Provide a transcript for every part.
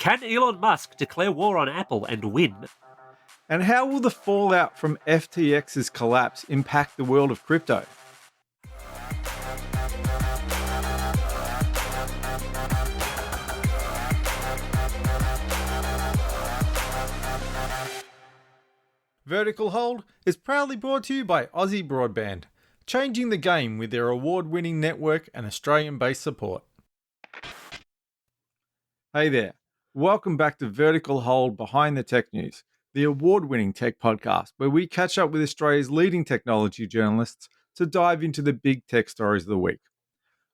Can Elon Musk declare war on Apple and win? And how will the fallout from FTX's collapse impact the world of crypto? Vertical Hold is proudly brought to you by Aussie Broadband, changing the game with their award-winning network and Australian-based support. Hey there, welcome back to Vertical Hold Behind the Tech News, the award-winning tech podcast where we catch up with Australia's leading technology journalists to dive into the big tech stories of the week.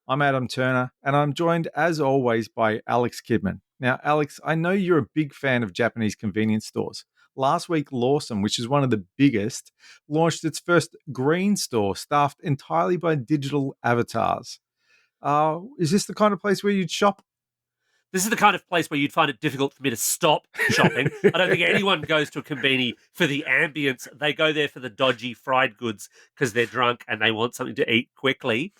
I'm Adam Turner, and I'm joined, as always, by Alex Kidman. Now, Alex, I know you're a big fan of Japanese convenience stores. Last week, Lawson, which is one of the biggest, launched its first green store staffed entirely by digital avatars. Is this the kind of place where you'd shop? This is the kind of place where you'd find it difficult for me to stop shopping. I don't think anyone goes to a conveni for the ambience. They go there for the dodgy fried goods because they're drunk and they want something to eat quickly.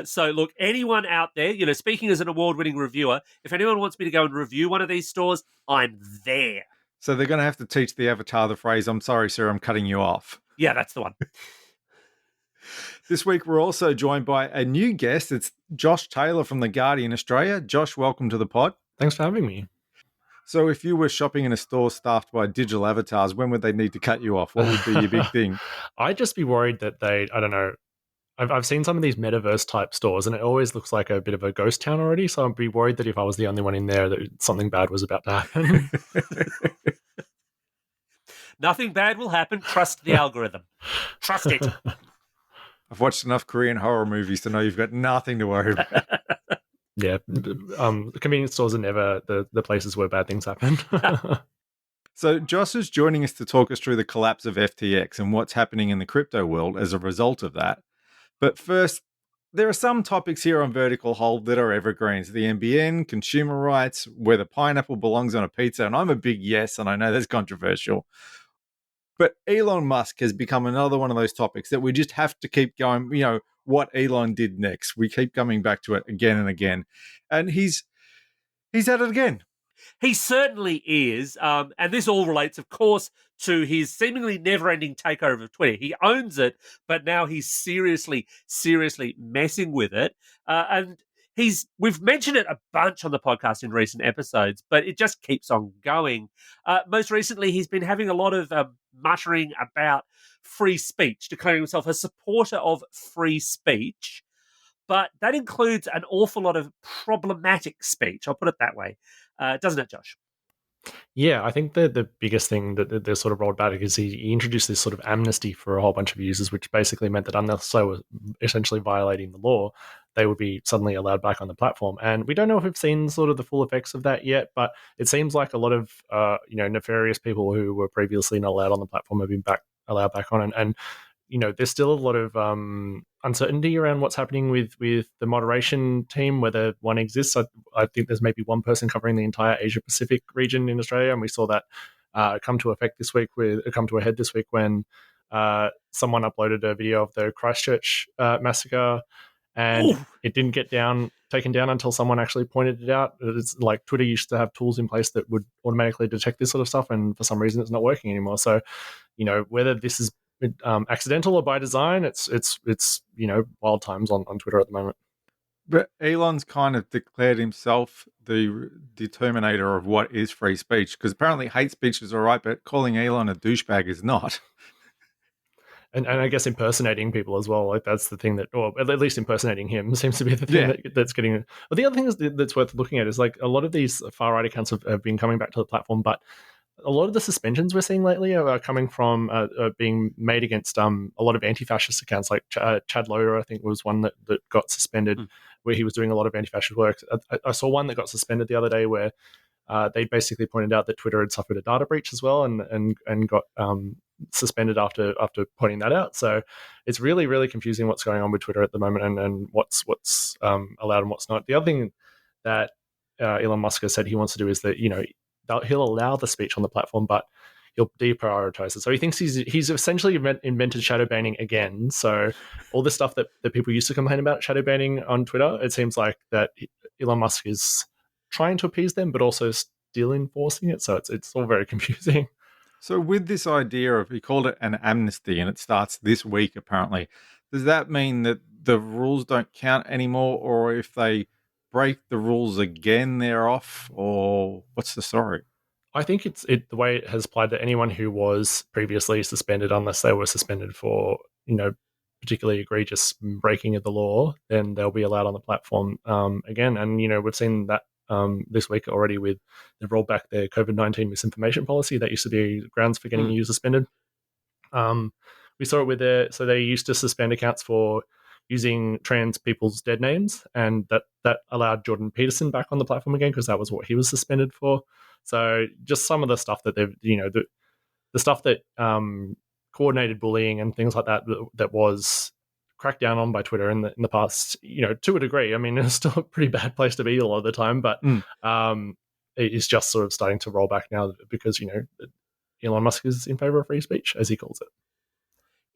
So look, anyone out there, speaking as an award-winning reviewer, if anyone wants me to go and review one of these stores, I'm there. So they're going to have to teach the avatar the phrase, "I'm sorry, sir, I'm cutting you off." Yeah, that's the one. This week, we're also joined by a new guest. It's Josh Taylor from The Guardian Australia. Josh, welcome to the pod. Thanks for having me. So if you were shopping in a store staffed by digital avatars, when would they need to cut you off? What would be your big thing? I'd just be worried that I don't know. I've seen some of these metaverse type stores and it always looks like a bit of a ghost town already. So I'd be worried that if I was the only one in there, that something bad was about to happen. Nothing bad will happen. Trust the algorithm. Trust it. I've watched enough Korean horror movies to know you've got nothing to worry about. Yeah. Convenience stores are never the places where bad things happen. So Josh is joining us to talk us through the collapse of FTX and what's happening in the crypto world as a result of that. But first, there are some topics here on Vertical Hold that are evergreens. The NBN, consumer rights, whether pineapple belongs on a pizza. And I'm a big yes, and I know that's controversial. But Elon Musk has become another one of those topics that we just have to keep going, what Elon did next. We keep coming back to it again and again. And he's at it again. He certainly is. And this all relates, of course, to his seemingly never-ending takeover of Twitter. He owns it, but now he's seriously messing with it. And we've mentioned it a bunch on the podcast in recent episodes, but it just keeps on going. Most recently, he's been having a lot of muttering about free speech, declaring himself a supporter of free speech. But that includes an awful lot of problematic speech. I'll put it that way. Doesn't it, Josh? Yeah, I think the biggest thing that they're sort of rolled back is he introduced this sort of amnesty for a whole bunch of users, which basically meant that unless they were essentially violating the law, they would be suddenly allowed back on the platform. And we don't know if we've seen sort of the full effects of that yet, but it seems like a lot of nefarious people who were previously not allowed on the platform have been allowed back on. And there's still a lot of uncertainty around what's happening with the moderation team, whether one exists. I think there's maybe one person covering the entire Asia Pacific region in Australia, and we saw that come to a head this week when someone uploaded a video of the Christchurch massacre, and it didn't get taken down until someone actually pointed it out. It's like Twitter used to have tools in place that would automatically detect this sort of stuff, and for some reason it's not working anymore. So, whether this is accidental or by design, it's wild times on Twitter at the moment. But Elon's kind of declared himself the determinator of what is free speech, because apparently hate speech is all right, but calling Elon a douchebag is not. And I guess impersonating people as well, like that's the thing or at least impersonating him seems to be the thing that's getting. But the other thing that's worth looking at is like a lot of these far right accounts have been coming back to the platform, but a lot of the suspensions we're seeing lately are coming from being made against a lot of anti-fascist accounts, like Chad Loder, I think, was one that got suspended, where he was doing a lot of anti-fascist work. I saw one that got suspended the other day where they basically pointed out that Twitter had suffered a data breach as well and got suspended after pointing that out. So it's really, really confusing what's going on with Twitter at the moment and what's allowed and what's not. The other thing that Elon Musk has said he wants to do is that, he'll allow the speech on the platform, but he'll deprioritize it. So he thinks he's essentially invented shadow banning again. So all the stuff that people used to complain about shadow banning on Twitter, it seems like that Elon Musk is trying to appease them, but also still enforcing it. So it's all very confusing. So, with this idea of, he called it an amnesty, and it starts this week apparently, does that mean that the rules don't count anymore, or if they break the rules again, they're off, or what's the story? I think the way it has applied to anyone who was previously suspended, unless they were suspended for particularly egregious breaking of the law, then they'll be allowed on the platform again. And we've seen that this week already with they've rolled back their COVID-19 misinformation policy that used to be grounds for getting you suspended. We saw it with so they used to suspend accounts for using trans people's dead names, and that allowed Jordan Peterson back on the platform again because that was what he was suspended for. So just some of the stuff that they've, the stuff that coordinated bullying and things like that was cracked down on by Twitter in the past, to a degree. I mean, it's still a pretty bad place to be a lot of the time, but it is just sort of starting to roll back now because, Elon Musk is in favor of free speech, as he calls it.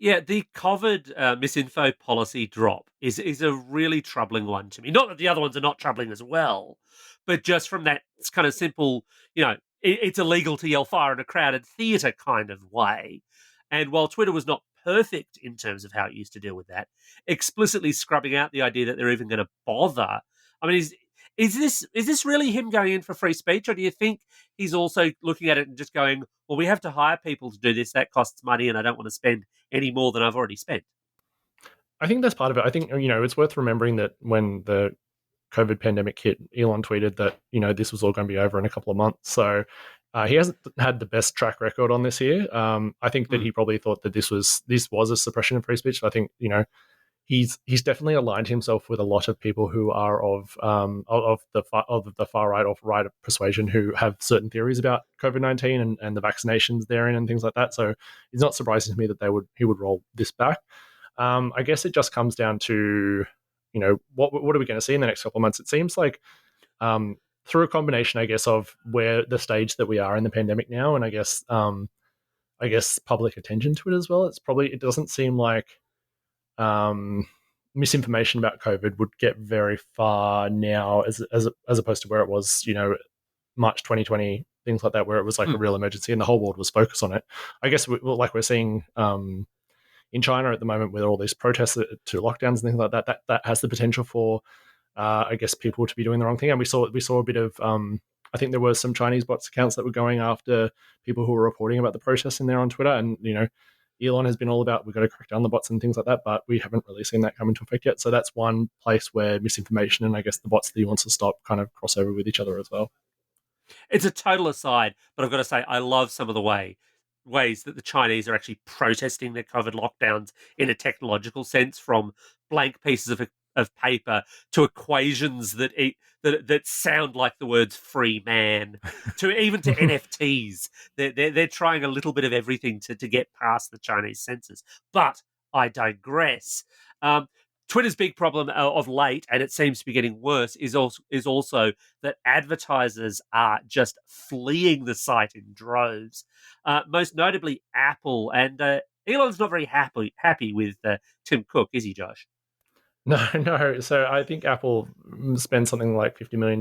Yeah, the COVID misinfo policy drop is a really troubling one to me. Not that the other ones are not troubling as well, but just from that kind of simple, it's illegal to yell fire in a crowded theatre kind of way. And while Twitter was not perfect in terms of how it used to deal with that, explicitly scrubbing out the idea that they're even going to bother. I mean, is this really him going in for free speech, or do you think he's also looking at it and just going, well, we have to hire people to do this, that costs money, and I don't want to spend any more than I've already spent? I think that's part of it. I think, it's worth remembering that when the COVID pandemic hit, Elon tweeted that, this was all going to be over in a couple of months. So he hasn't had the best track record on this here. I think that he probably thought that this was a suppression of free speech. So I think, he's definitely aligned himself with a lot of people who are of the far right or right persuasion who have certain theories about COVID-19 and the vaccinations therein and things like that. So it's not surprising to me that he would roll this back. I guess it just comes down to, what are we going to see in the next couple of months? It seems like through a combination, I guess, of where the stage that we are in the pandemic now, and I guess public attention to it as well. It doesn't seem like misinformation about COVID would get very far now, as opposed to where it was, March 2020, things like that, where it was like a real emergency and the whole world was focused on it. I guess we're seeing in China at the moment with all these protests to lockdowns and things like that, that has the potential for, I guess, people to be doing the wrong thing. And we saw a bit of, I think there were some Chinese bots accounts that were going after people who were reporting about the protests in there on Twitter. And, Elon has been all about, we've got to crack down the bots and things like that, but we haven't really seen that come into effect yet. So that's one place where misinformation and I guess the bots that he wants to stop kind of cross over with each other as well. It's a total aside, but I've got to say, I love some of the ways that the Chinese are actually protesting their COVID lockdowns in a technological sense, from blank pieces of paper to equations that sound like the words "free man," to even to NFTs. They're trying a little bit of everything to get past the Chinese censors. But I digress. Twitter's big problem of late, and it seems to be getting worse, is also that advertisers are just fleeing the site in droves. Most notably, Apple, and Elon's not very happy with Tim Cook, is he, Josh? No. So I think Apple spends something like $50 million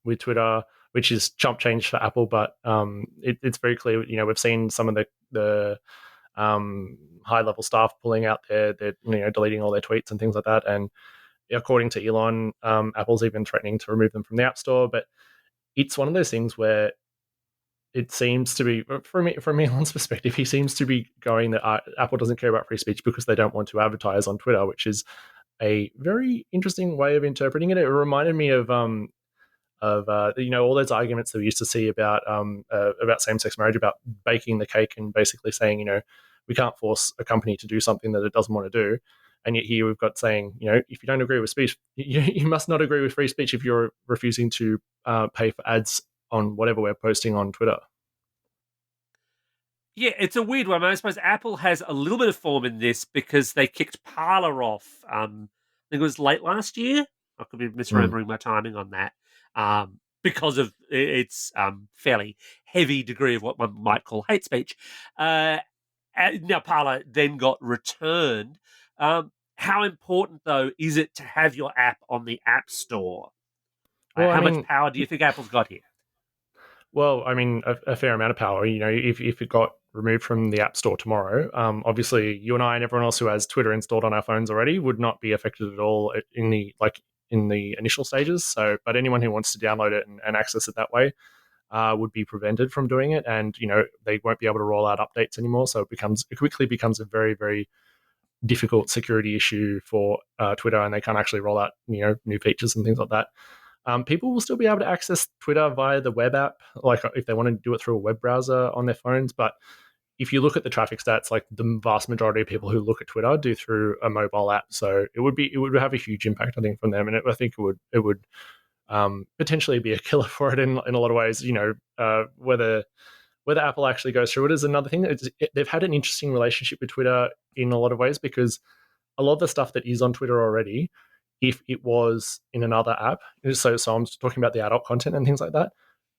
with Twitter, which is chump change for Apple. But it's very clear, we've seen some of the high-level staff pulling out they're deleting all their tweets and things like that. And according to Elon, Apple's even threatening to remove them from the App Store. But it's one of those things where it seems to be, from Elon's perspective, he seems to be going that Apple doesn't care about free speech because they don't want to advertise on Twitter, which is a very interesting way of interpreting it. It reminded me of all those arguments that we used to see about same-sex marriage, about baking the cake and basically saying, we can't force a company to do something that it doesn't want to do. And yet here we've got saying, if you don't agree with speech, you must not agree with free speech if you're refusing to pay for ads on whatever we're posting on Twitter. Yeah, it's a weird one. I suppose Apple has a little bit of form in this because they kicked Parler off. I think it was late last year. I could be misremembering my timing on that. Because of its fairly heavy degree of what one might call hate speech. Now, Parler then got returned. How important, though, is it to have your app on the App Store? How much power do you think Apple's got here? Well, I mean, a fair amount of power. You know, if it got removed from the App Store tomorrow, obviously you and I and everyone else who has Twitter installed on our phones already would not be affected at all in the initial stages. So, but anyone who wants to download it and access it that way would be prevented from doing it, and you know they won't be able to roll out updates anymore. So it quickly becomes a very, very difficult security issue for Twitter, and they can't actually roll out new features and things like that. People will still be able to access Twitter via the web app, like if they want to do it through a web browser on their phones. But if you look at the traffic stats, like the vast majority of people who look at Twitter do through a mobile app. So it would have a huge impact, I think, from them, and I think it would potentially be a killer for it in a lot of ways. Whether Apple actually goes through it is another thing. They've had an interesting relationship with Twitter in a lot of ways, because a lot of the stuff that is on Twitter already, if it was in another app, so I'm talking about the adult content and things like that,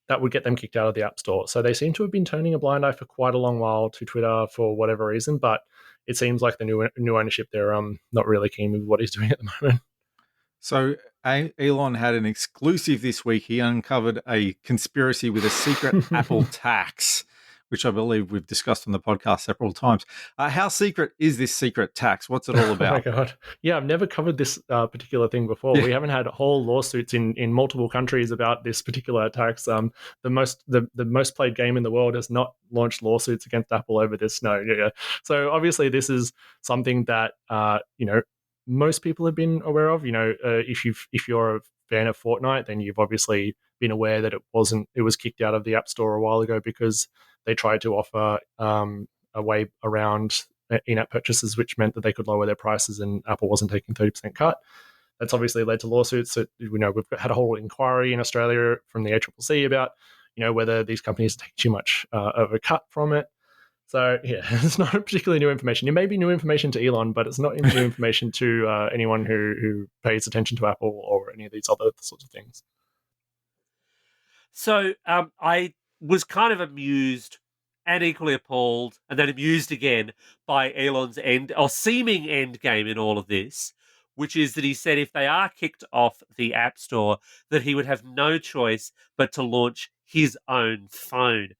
that would get them kicked out of the App Store. So they seem to have been turning a blind eye for quite a long while to Twitter for whatever reason, but it seems like the new ownership, they're not really keen with what he's doing at the moment. So Elon had an exclusive this week. He uncovered a conspiracy with a secret Apple tax, which I believe we've discussed on the podcast several times. How secret is this secret tax? What's it all about? Oh my God. Yeah, I've never covered this particular thing before. Yeah. We haven't had whole lawsuits in multiple countries about this particular tax. The most played game in the world has not launched lawsuits against Apple over this. No, yeah. So obviously this is something that most people have been aware of. If you're a fan of Fortnite, then you've obviously been aware that it was kicked out of the App Store a while ago because they tried to offer a way around in-app purchases, which meant that they could lower their prices, and Apple wasn't taking 30% cut. That's obviously led to lawsuits. So, we've had a whole inquiry in Australia from the ACCC about whether these companies take too much of a cut from it. So, yeah, it's not particularly new information. It may be new information to Elon, but it's not new information to anyone who pays attention to Apple or any of these other sorts of things. So I was kind of amused and equally appalled, and then amused again by Elon's seeming end game in all of this, which is that he said if they are kicked off the App Store, that he would have no choice but to launch his own phone.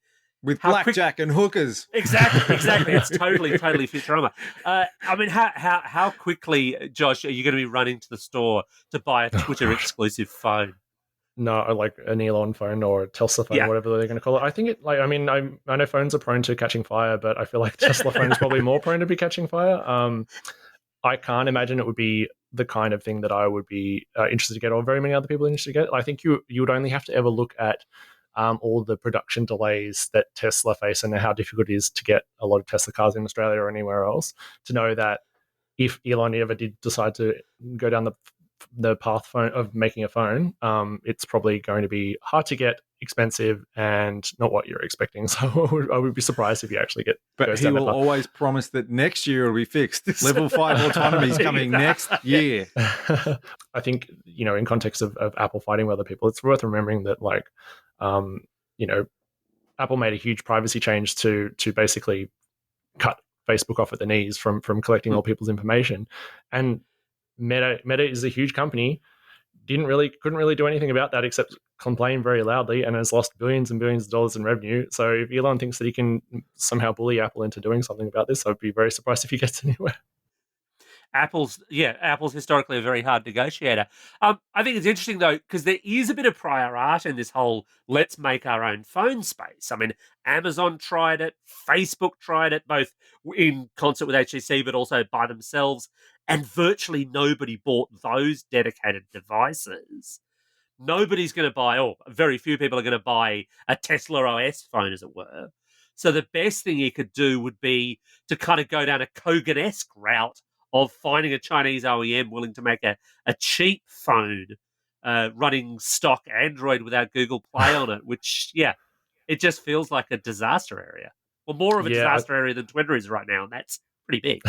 With blackjack and hookers. Exactly. It's totally Futurama. I mean, how quickly, Josh, are you going to be running to the store to buy a Twitter exclusive phone? No, like an Elon phone or a Tesla phone, whatever they're going to call it. I think I know phones are prone to catching fire, but I feel like Tesla phone is probably more prone to be catching fire. I can't imagine it would be the kind of thing that I would be interested to get, or very many other people interested to get. I think you would only have to ever look at all the production delays that Tesla face and how difficult it is to get a lot of Tesla cars in Australia or anywhere else, to know that if Elon ever did decide to go down the path of making a phone, it's probably going to be hard to get, expensive, and not what you're expecting. So I would be surprised if you actually get. But he will always promise that next year it'll be fixed. Level 5 autonomy is coming next year. I think in context of Apple fighting with other people, it's worth remembering that Apple made a huge privacy change to basically cut Facebook off at the knees from collecting all people's information, and Meta is a huge company, couldn't really do anything about that except complain very loudly, and has lost billions and billions of dollars in revenue. So if Elon thinks that he can somehow bully Apple into doing something about this, I'd be very surprised if he gets anywhere. Apple's historically a very hard negotiator. I think it's interesting, though, because there is a bit of prior art in this whole let's make our own phone space. I mean, Amazon tried it, Facebook tried it, both in concert with HTC, but also by themselves, and virtually nobody bought those dedicated devices. Nobody's going to buy, or very few people are going to buy a Tesla OS phone, as it were. So the best thing he could do would be to kind of go down a Kogan-esque route of finding a Chinese OEM willing to make a cheap phone running stock Android without Google Play on it, which, it just feels like a disaster area. Well, more of a disaster area than Twitter is right now, and that's pretty big.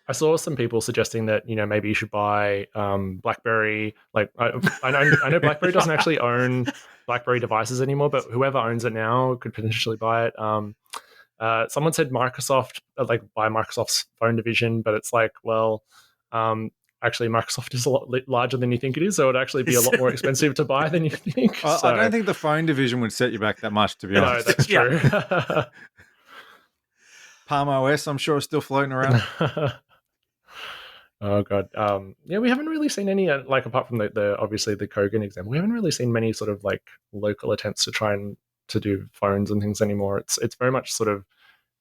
I saw some people suggesting that maybe you should buy BlackBerry. Like I know BlackBerry doesn't actually own BlackBerry devices anymore, but whoever owns it now could potentially buy it. Someone said Microsoft, buy Microsoft's phone division, but it's like, well, I actually Microsoft is a lot larger than you think it is, so it'd actually be a lot more expensive to buy than you think. I don't think the phone division would set you back that much, to be No, honest. that's true. Palm OS, I'm sure, is still floating around. Oh god, yeah, we haven't really seen any like apart from the obviously the Kogan example, we haven't really seen many sort of like local attempts to try and to do phones and things anymore. It's very much sort of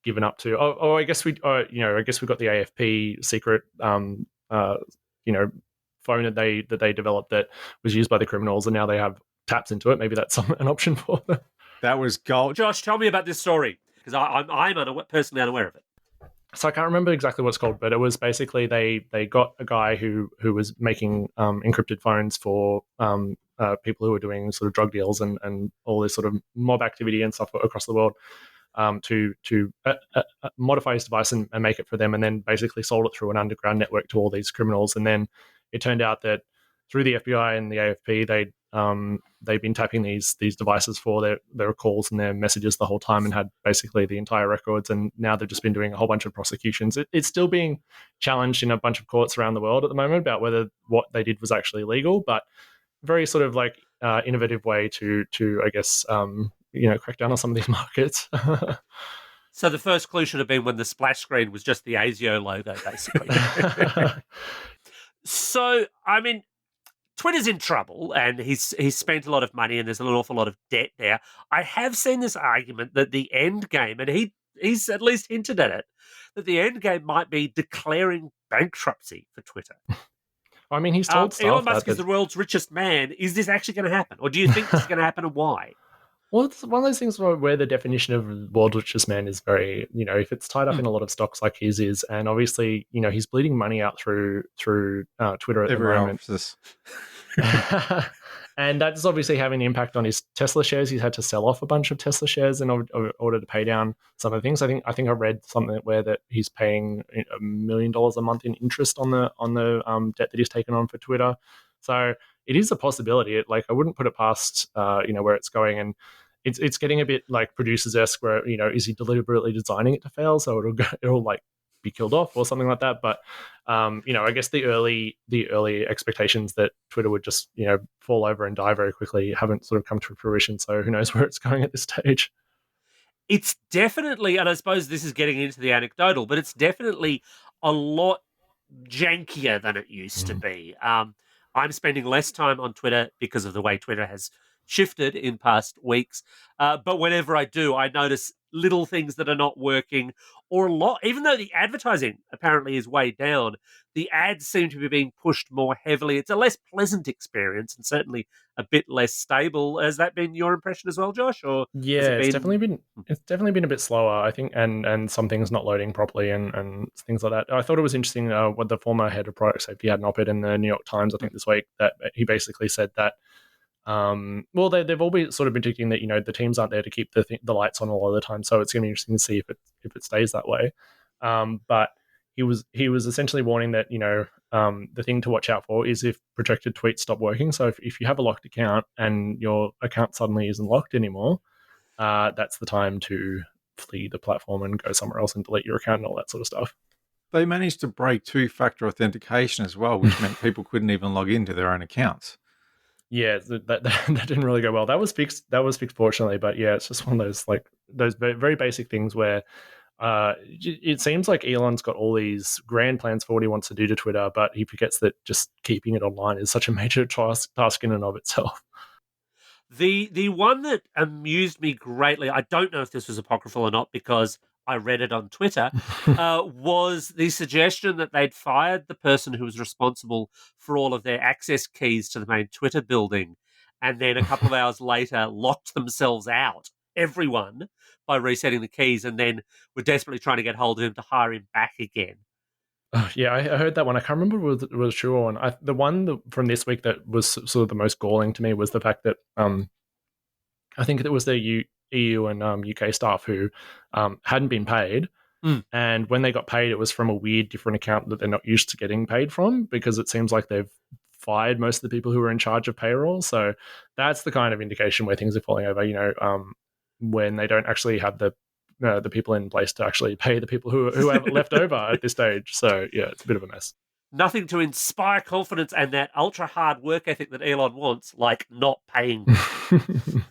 given up to. I guess we I guess we got the AFP secret phone that they developed that was used by the criminals, and now they have taps into it. Maybe that's an option for them. That was gold. Josh, tell me about this story because I'm personally unaware of it. So I can't remember exactly what it's called, but it was basically they got a guy who was making encrypted phones for people who were doing sort of drug deals and all this sort of mob activity and stuff across the world to modify his device and make it for them, and then basically sold it through an underground network to all these criminals. And then it turned out that through the FBI and the AFP, they'd been tapping these devices for their calls and their messages the whole time and had basically the entire records. And now they've just been doing a whole bunch of prosecutions. It's still being challenged in a bunch of courts around the world at the moment about whether what they did was actually legal, but very sort of like innovative way to I guess crack down on some of these markets. So the first clue should have been when the splash screen was just the ASIO logo, basically. So, I mean, Twitter's in trouble and he's spent a lot of money and there's an awful lot of debt there. I have seen this argument that the end game, and he's at least hinted at it, that the end game might be declaring bankruptcy for Twitter. I mean, he's told Elon Musk is the world's richest man. Is this actually going to happen? Or do you think this is going to happen and why? Well, it's one of those things where the definition of world's richest man is very, if it's tied up in a lot of stocks like his is, and obviously, he's bleeding money out through Twitter at the moment. And that's obviously having an impact on his Tesla shares. He's had to sell off a bunch of Tesla shares in order to pay down some of the things. I think I read something where that he's paying $1 million a month in interest on the debt that he's taken on for Twitter. So it is a possibility. I wouldn't put it past where it's going, and it's getting a bit like Producers-esque, where is he deliberately designing it to fail so it'll like be killed off or something like that. But I guess the early expectations that Twitter would just fall over and die very quickly haven't sort of come to fruition. So who knows where it's going at this stage. It's definitely, and I suppose this is getting into the anecdotal, but it's definitely a lot jankier than it used to be. I'm spending less time on Twitter because of the way Twitter has shifted in past weeks. But whenever I do, I notice little things that are not working, or a lot, even though the advertising apparently is way down, the ads seem to be being pushed more heavily. It's a less pleasant experience and certainly a bit less stable. Has that been your impression as well, Josh? Or yeah, it's definitely been a bit slower, I think, and some things not loading properly and things like that. I thought it was interesting what the former head of product safety had an op-ed in the New York Times, I think, this week, that he basically said that they've all been sort of predicting that the teams aren't there to keep the lights on a lot of the time, so it's going to be interesting to see if it stays that way. But he was essentially warning that the thing to watch out for is if protected tweets stop working. So if you have a locked account and your account suddenly isn't locked anymore, that's the time to flee the platform and go somewhere else and delete your account and all that sort of stuff. They managed to break two-factor authentication as well, which meant people couldn't even log into their own accounts. Yeah, that didn't really go well. That was fixed fortunately, but yeah, it's just one of those very basic things where it seems like Elon's got all these grand plans for what he wants to do to Twitter, but he forgets that just keeping it online is such a major task in and of itself. The one that amused me greatly, I don't know if this was apocryphal or not because I read it on Twitter, was the suggestion that they'd fired the person who was responsible for all of their access keys to the main Twitter building, and then a couple of hours later locked themselves out, everyone, by resetting the keys, and then were desperately trying to get hold of him to hire him back again. Yeah, I heard that one. I can't remember if it was true or not. The one from this week that was sort of the most galling to me was the fact that I think it was the EU and UK staff who hadn't been paid. And when they got paid, it was from a weird different account that they're not used to getting paid from, because it seems like they've fired most of the people who were in charge of payroll. So that's the kind of indication where things are falling over, when they don't actually have the people in place to actually pay the people who have left over at this stage. So yeah, it's a bit of a mess. nothing to inspire confidence and that ultra hard work ethic that Elon wants, like not paying people.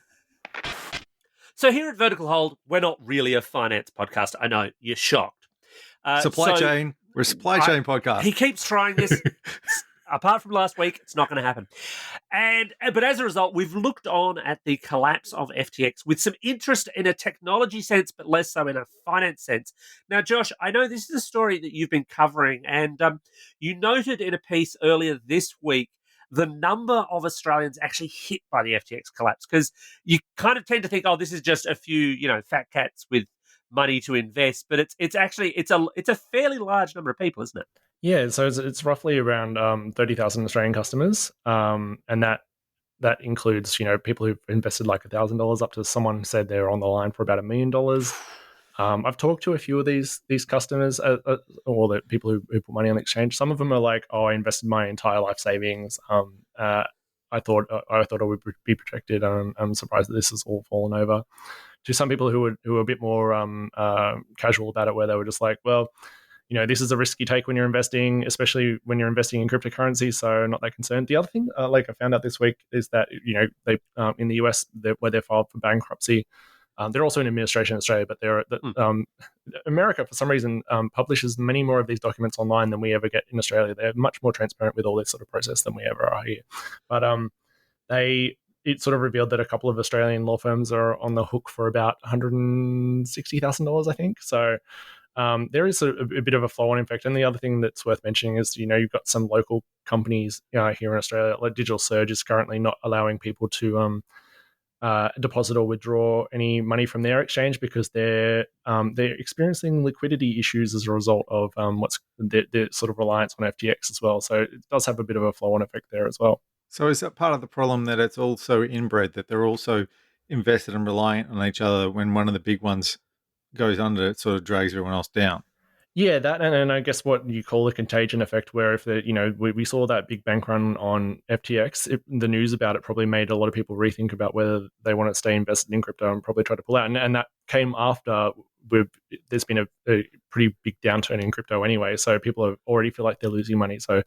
So here at Vertical Hold, we're not really a finance podcast. I know, you're shocked. Supply chain. We're a supply chain podcast. He keeps trying this. Apart from last week, it's not going to happen. But as a result, we've looked on at the collapse of FTX with some interest in a technology sense, but less so in a finance sense. Now, Josh, I know this is a story that you've been covering, and you noted in a piece earlier this week the number of Australians actually hit by the FTX collapse, because you kind of tend to think, oh, this is just a few, fat cats with money to invest, but it's actually a fairly large number of people, isn't it? Yeah, so it's roughly around 30,000 Australian customers, and that includes people who've invested like $1,000 up to someone who said they're on the line for about $1 million. I've talked to a few of these customers, or the people who put money on the exchange. Some of them are like, "Oh, I invested my entire life savings. I thought I would be protected. I'm surprised that this has all fallen over." To some people who were a bit more casual about it, where they were just like, "Well, this is a risk you take when you're investing, especially when you're investing in cryptocurrency, so not that concerned." The other thing, like I found out this week, is that they in the US, where they're filed for bankruptcy. They're also in administration in Australia, but America, for some reason, publishes many more of these documents online than we ever get in Australia. They're much more transparent with all this sort of process than we ever are here. But it sort of revealed that a couple of Australian law firms are on the hook for about $160,000, I think. So there is a bit of a flow-on effect. And the other thing that's worth mentioning is, you've got some local companies here in Australia, like Digital Surge is currently not allowing people to deposit or withdraw any money from their exchange because they're experiencing liquidity issues as a result of what's their sort of reliance on FTX as well. So it does have a bit of a flow-on effect there as well. So is that part of the problem, that it's also inbred, that they're also invested and reliant on each other? When one of the big ones goes under, it sort of drags everyone else down? Yeah, that and I guess what you call a contagion effect, where if we saw that big bank run on FTX, the news about it probably made a lot of people rethink about whether they want to stay invested in crypto and probably try to pull out. And that came after there's been a pretty big downturn in crypto anyway, so people already feel like they're losing money. So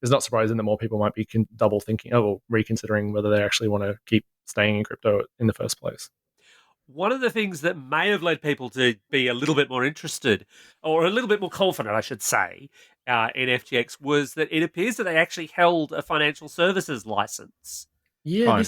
it's not surprising that more people might be double thinking or reconsidering whether they actually want to keep staying in crypto in the first place. One of the things that may have led people to be a little bit more interested, or a little bit more confident, I should say, in FTX was that it appears that they actually held a financial services license. Yeah,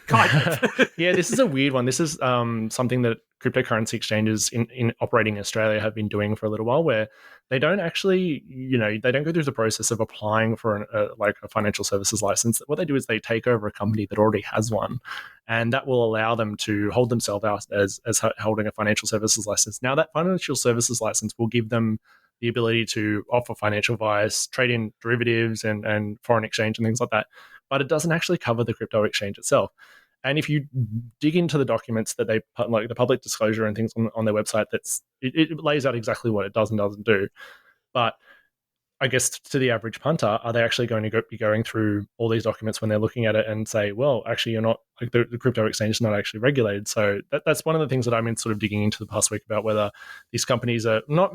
Kind of. Yeah, this is a weird one. This is something that cryptocurrency exchanges in operating in Australia have been doing for a little while, where they don't actually, they don't go through the process of applying for a financial services license. What they do is they take over a company that already has one, and that will allow them to hold themselves out as holding a financial services license. Now, that financial services license will give them the ability to offer financial advice, trade in derivatives and foreign exchange and things like that. But it doesn't actually cover the crypto exchange itself. And if you dig into the documents that they put, like the public disclosure and things on their website, it lays out exactly what it does and doesn't do. But I guess to the average punter, are they actually going to be going through all these documents when they're looking at it and say, well, actually, you're not, like the crypto exchange is not actually regulated? So that's one of the things that I've been sort of digging into the past week about whether these companies are not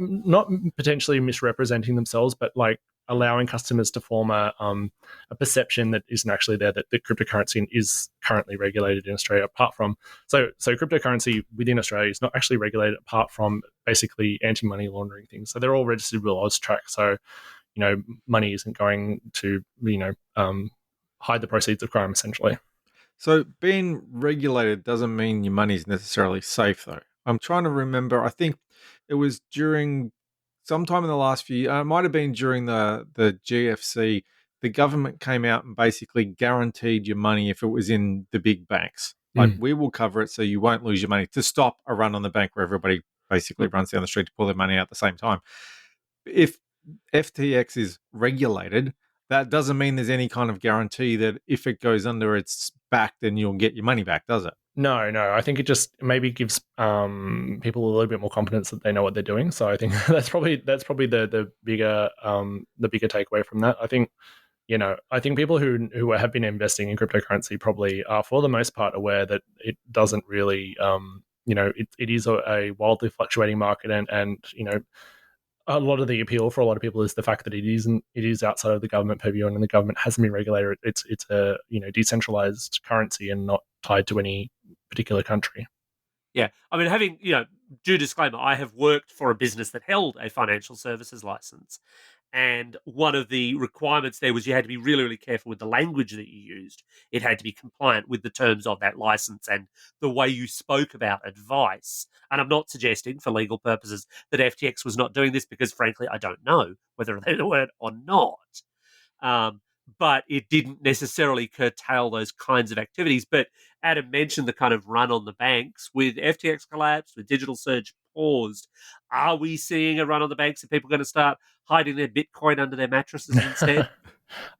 potentially misrepresenting themselves, but like allowing customers to form a perception that isn't actually there, that the cryptocurrency is currently regulated in Australia, apart from so cryptocurrency within Australia is not actually regulated apart from basically anti-money laundering things. So they're all registered with AUSTRAC. So money isn't going to hide the proceeds of crime, essentially. So being regulated doesn't mean your money's necessarily safe, though. I'm trying to remember. I think it was during sometime in the last few years, it might have been during the GFC, the government came out and basically guaranteed your money if it was in the big banks. Like, we will cover it so you won't lose your money, to stop a run on the bank where everybody basically runs down the street to pull their money out at the same time. If FTX is regulated, that doesn't mean there's any kind of guarantee that if it goes under its back, then you'll get your money back, does it? No. I think it just maybe gives people a little bit more confidence that they know what they're doing. So I think that's probably the bigger takeaway from that. I think people who have been investing in cryptocurrency probably are, for the most part, aware that it doesn't really it is a wildly fluctuating market, and a lot of the appeal for a lot of people is the fact that it is outside of the government purview, and the government hasn't been regulated. It's a decentralized currency and not tied to any particular country. Yeah, I mean, having due disclaimer, I have worked for a business that held a financial services license, and one of the requirements there was you had to be really, really careful with the language that you used. It had to be compliant with the terms of that license and the way you spoke about advice. And I'm not suggesting, for legal purposes, that FTX was not doing this because, frankly, I don't know whether they were or not. But it didn't necessarily curtail those kinds of activities. But Adam mentioned the kind of run on the banks. With FTX collapsed, with Digital Surge paused, are we seeing a run on the banks? Are people going to start hiding their Bitcoin under their mattresses instead?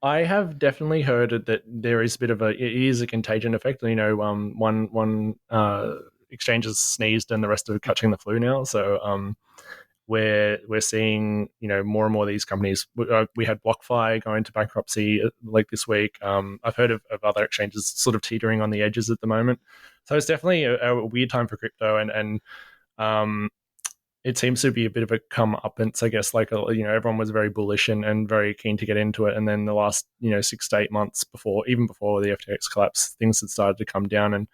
I have definitely heard that there is a bit of it is a contagion effect. One exchange has sneezed and the rest are catching the flu now. So where we're seeing more and more of these companies. We had BlockFi go into bankruptcy like this week. I've heard of other exchanges sort of teetering on the edges at the moment. So it's definitely a weird time for crypto, and it seems to be a bit of a comeuppance, I guess. Like everyone was very bullish and very keen to get into it, and then the last 6 to 8 months even before the FTX collapse, things had started to come down,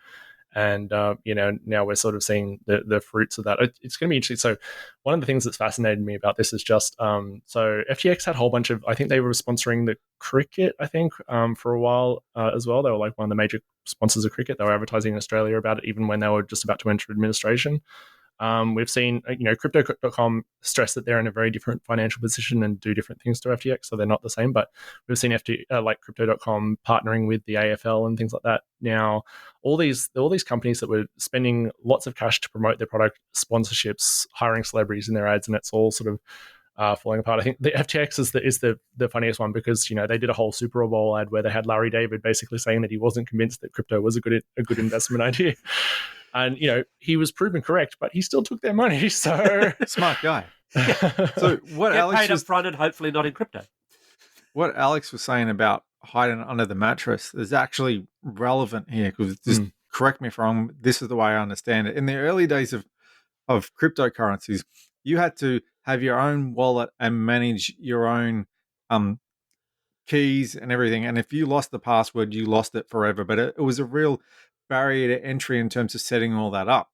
and now we're sort of seeing the fruits of that. It's going to be interesting. So one of the things that's fascinated me about this is just so FTX had a whole bunch of, I think they were sponsoring the cricket, I think, for a while as well. They were like one of the major sponsors of cricket. They were advertising in Australia about it even when they were just about to enter administration. We've seen, Crypto.com stress that they're in a very different financial position and do different things to FTX, so they're not the same. But we've seen like Crypto.com partnering with the AFL and things like that. Now, all these companies that were spending lots of cash to promote their product, sponsorships, hiring celebrities in their ads, and it's all sort of falling apart. I think the FTX is the funniest one because they did a whole Super Bowl ad where they had Larry David basically saying that he wasn't convinced that crypto was a good investment idea. And he was proven correct, but he still took their money. So smart guy. So what Alex paid up front and hopefully not in crypto. What Alex was saying about hiding under the mattress is actually relevant here because just correct me if I'm wrong. This is the way I understand it. In the early days of cryptocurrencies, you had to have your own wallet and manage your own keys and everything. And if you lost the password, you lost it forever. But it was a real barrier to entry in terms of setting all that up.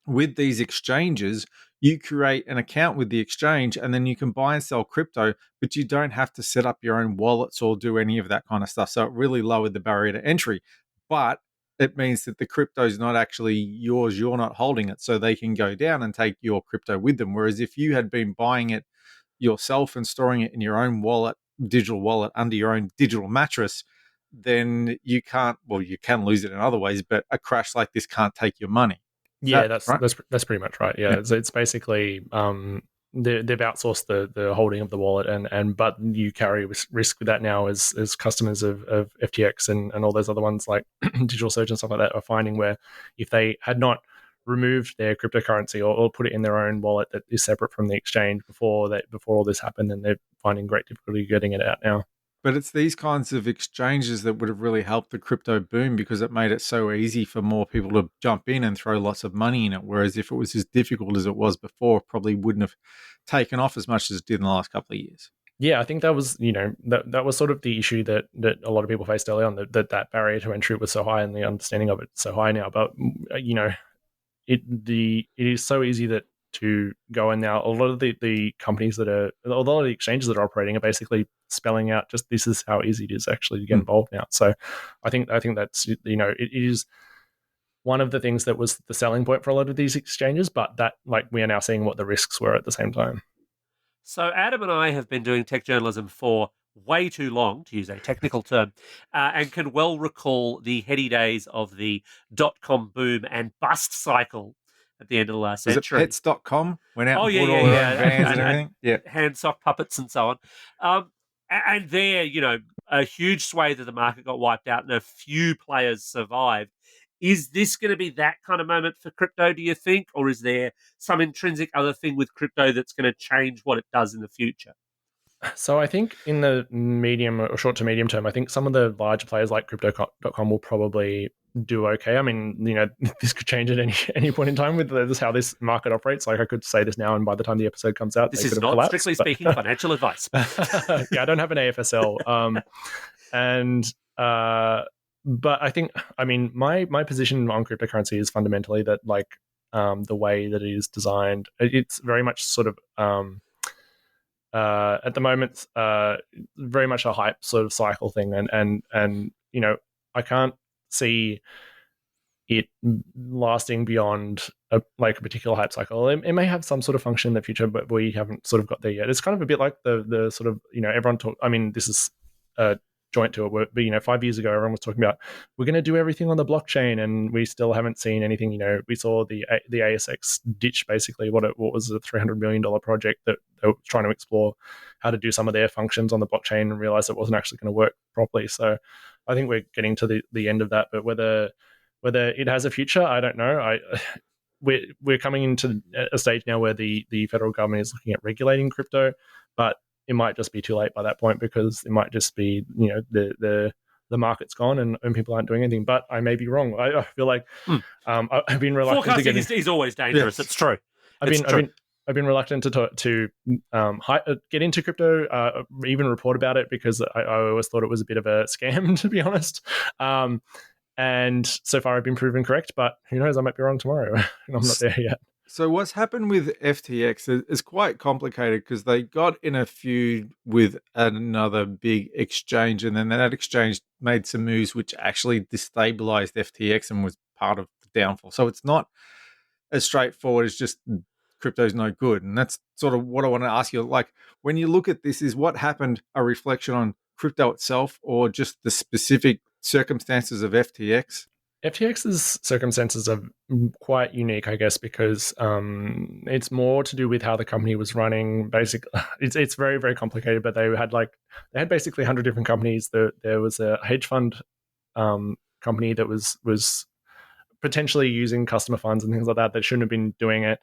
With these exchanges, you create an account with the exchange and then you can buy and sell crypto, but you don't have to set up your own wallets or do any of that kind of stuff. So it really lowered the barrier to entry. But it means that the crypto is not actually yours. You're not holding it. So they can go down and take your crypto with them. Whereas if you had been buying it yourself and storing it in your own wallet, digital wallet under your own digital mattress, then you can't, well, you can lose it in other ways, but a crash like this can't take your money. That's pretty much right. Yeah. It's basically they've outsourced the holding of the wallet, but you carry risk with that now as customers of FTX and all those other ones like Digital Surge and stuff like that are finding where if they had not removed their cryptocurrency or put it in their own wallet that is separate from the exchange before all this happened, then they're finding great difficulty getting it out now. But it's these kinds of exchanges that would have really helped the crypto boom because it made it so easy for more people to jump in and throw lots of money in it. Whereas if it was as difficult as it was before, it probably wouldn't have taken off as much as it did in the last couple of years. Yeah, I think that was, that was sort of the issue that a lot of people faced early on, that barrier to entry was so high and the understanding of it so high now. But, it is so easy to go in now. A lot of the companies a lot of the exchanges that are operating are basically spelling out just this is how easy it is actually to get involved now. So I think that's, it is one of the things that was the selling point for a lot of these exchanges, but that we are now seeing what the risks were at the same time. So Adam and I have been doing tech journalism for way too long, to use a technical term, and can well recall the heady days of the dot-com boom and bust cycle at the end of the last century. Was it Pets.com? Went out and bought all their own vans and everything? Yeah. Hand sock puppets and so on. And there, a huge swathe of the market got wiped out and a few players survived. Is this going to be that kind of moment for crypto, do you think? Or is there some intrinsic other thing with crypto that's going to change what it does in the future? So I think in the medium or short to medium term, I think some of the larger players like Crypto.com will probably do okay. I mean, this could change at any point in time with this how this market operates. Like I could say this now, and by the time the episode comes out, This they is could have not, collapsed. strictly speaking, financial advice. Yeah, I don't have an AFSL. But I think, I mean, my position on cryptocurrency is fundamentally that the way that it is designed, it's very much sort of at the moment very much a hype sort of cycle thing, and I can't see it lasting beyond a particular hype cycle. It may have some sort of function in the future, but we haven't sort of got there yet. It's kind of a bit like the sort of, everyone talk. I mean, this is joint to it, but 5 years ago, everyone was talking about we're going to do everything on the blockchain, and we still haven't seen anything. We saw the ASX ditch basically what was a $300 million project that they were trying to explore how to do some of their functions on the blockchain and realize it wasn't actually going to work properly. So I think we're getting to the end of that, but whether it has a future, I don't know. We're coming into a stage now where the federal government is looking at regulating crypto, but it might just be too late by that point, because it might just be the market's gone and people aren't doing anything. But I may be wrong. I feel like I've been reluctant Forecasting to is always dangerous. Yes. It's true. I've been reluctant to get into crypto, even report about it, because I always thought it was a bit of a scam, to be honest. And so far I've been proven correct, but who knows, I might be wrong tomorrow. And I'm not there yet. So what's happened with FTX is quite complicated, because they got in a feud with another big exchange, and then that exchange made some moves which actually destabilized FTX and was part of the downfall. So it's not as straightforward as just crypto's no good. And that's sort of what I want to ask you. Like, when you look at this, is what happened a reflection on crypto itself, or just the specific circumstances of FTX? FTX's circumstances are quite unique, I guess, because it's more to do with how the company was running. Basically, it's very, very complicated. But they had basically 100 different companies. There was a hedge fund company that was potentially using customer funds and things like that shouldn't have been doing it.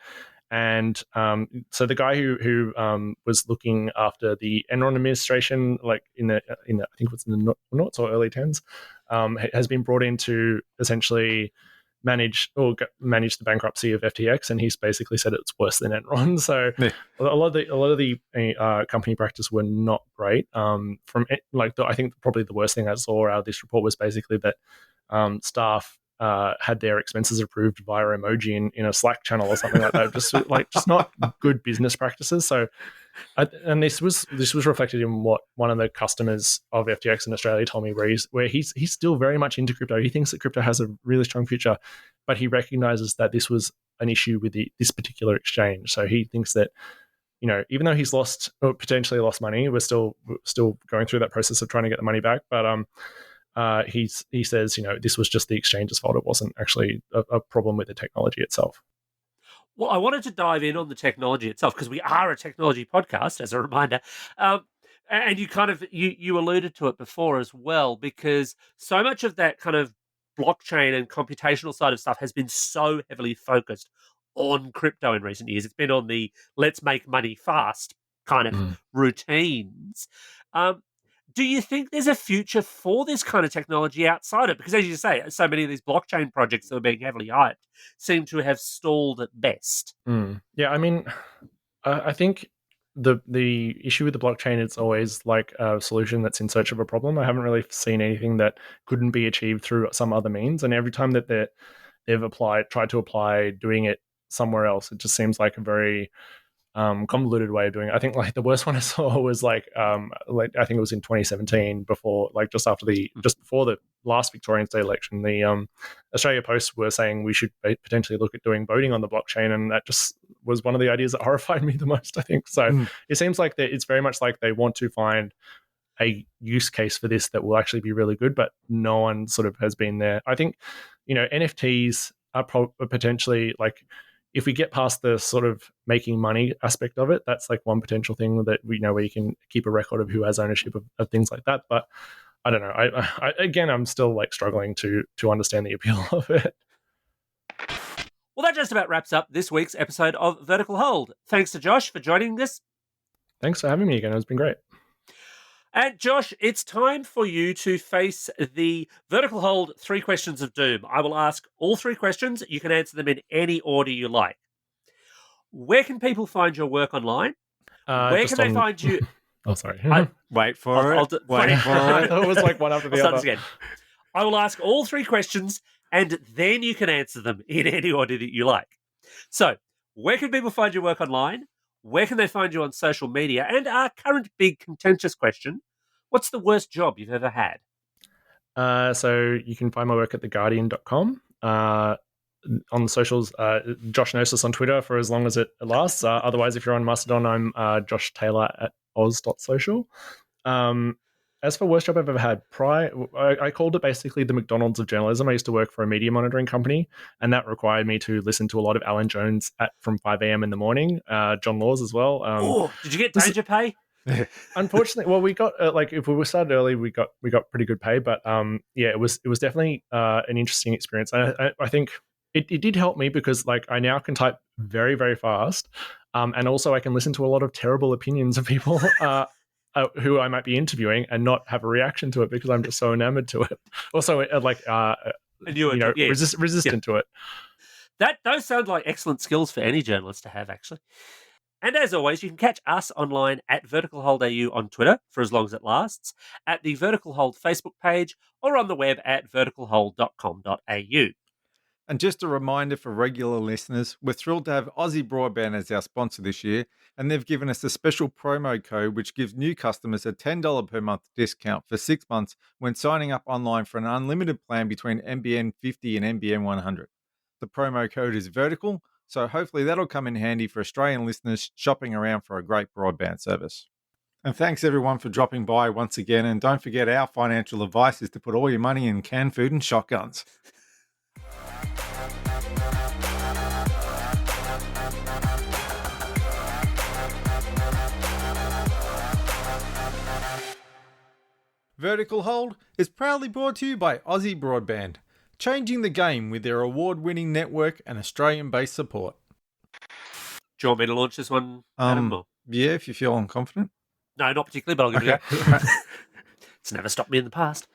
And so the guy who was looking after the Enron administration, like in the I think it was in the noughts or early tens, has been brought in to essentially manage the bankruptcy of FTX, and he's basically said it's worse than Enron. So yeah. a lot of the company practice were not great. I think probably the worst thing I saw out of this report was basically that staff had their expenses approved via emoji in a Slack channel or something like that. just not good business practices. So, and this was reflected in what one of the customers of FTX in Australia told me, where he's still very much into crypto. He thinks that crypto has a really strong future, but he recognizes that this was an issue with this particular exchange. So he thinks that, even though he's potentially lost money, we're still going through that process of trying to get the money back. But he says, this was just the exchange's fault. It wasn't actually a problem with the technology itself. Well, I wanted to dive in on the technology itself, because we are a technology podcast, as a reminder. And you kind of you alluded to it before as well, because so much of that kind of blockchain and computational side of stuff has been so heavily focused on crypto in recent years. It's been on the let's make money fast kind of routines. Do you think there's a future for this kind of technology outside it? Because, as you say, so many of these blockchain projects that are being heavily hyped seem to have stalled at best. Yeah, I mean, I think the issue with the blockchain is always like a solution that's in search of a problem. I haven't really seen anything that couldn't be achieved through some other means. And every time that they've tried to apply doing it somewhere else, it just seems like a very convoluted way of doing it. I think the worst one I saw was I think it was in 2017, just before the last Victorian state election. The Australia Post were saying we should potentially look at doing voting on the blockchain, and that just was one of the ideas that horrified me the most, I think. So it seems like it's very much like they want to find a use case for this that will actually be really good, but no one sort of has been there. I think NFTs are potentially if we get past the sort of making money aspect of it, that's one potential thing that where you can keep a record of who has ownership of things like that. But I don't know. I'm still struggling to understand the appeal of it. Well, that just about wraps up this week's episode of Vertical Hold. Thanks to Josh for joining us. Thanks for having me again. It's been great. And Josh, it's time for you to face the Vertical Hold 3 questions of doom. I will ask all 3 questions. You can answer them in any order you like. Where can people find your work online? Where Just can they find you? Oh, sorry. Wait for I'll it. do- Wait for I it. thought it was like one after the I'll start other. this again. I will ask all 3 questions, and then you can answer them in any order that you like. So, where can people find your work online? Where can they find you on social media? And our current big contentious question, what's the worst job you've ever had? So you can find my work at theguardian.com. On the socials, Josh Gnosis on Twitter for as long as it lasts. Otherwise, if you're on Mastodon, I'm Josh Taylor at oz.social. As for worst job I've ever had, I called it basically the McDonald's of journalism. I used to work for a media monitoring company, and that required me to listen to a lot of Alan Jones from 5 a.m. in the morning, John Laws as well. Did you get danger pay? Unfortunately, well, we got if we were started early, we got pretty good pay, but yeah, it was definitely an interesting experience. I think it did help me because like I now can type very, very fast, and also I can listen to a lot of terrible opinions of people who I might be interviewing and not have a reaction to it because I'm just so enamored to it. Also, resistant to it. Those sound like excellent skills for any journalist to have, actually. And as always, you can catch us online at Vertical Hold AU on Twitter for as long as it lasts, at the Vertical Hold Facebook page, or on the web at verticalhold.com.au. And just a reminder for regular listeners, we're thrilled to have Aussie Broadband as our sponsor this year, and they've given us a special promo code which gives new customers a $10 per month discount for 6 months when signing up online for an unlimited plan between NBN 50 and NBN 100. The promo code is vertical, so hopefully that'll come in handy for Australian listeners shopping around for a great broadband service. And thanks everyone for dropping by once again, and don't forget our financial advice is to put all your money in canned food and shotguns. Vertical Hold is proudly brought to you by Aussie Broadband, changing the game with their award-winning network and Australian-based support. Do you want me to launch this one, Adam? Yeah, if you feel confident. No, not particularly, but I'll give it a go. It's never stopped me in the past.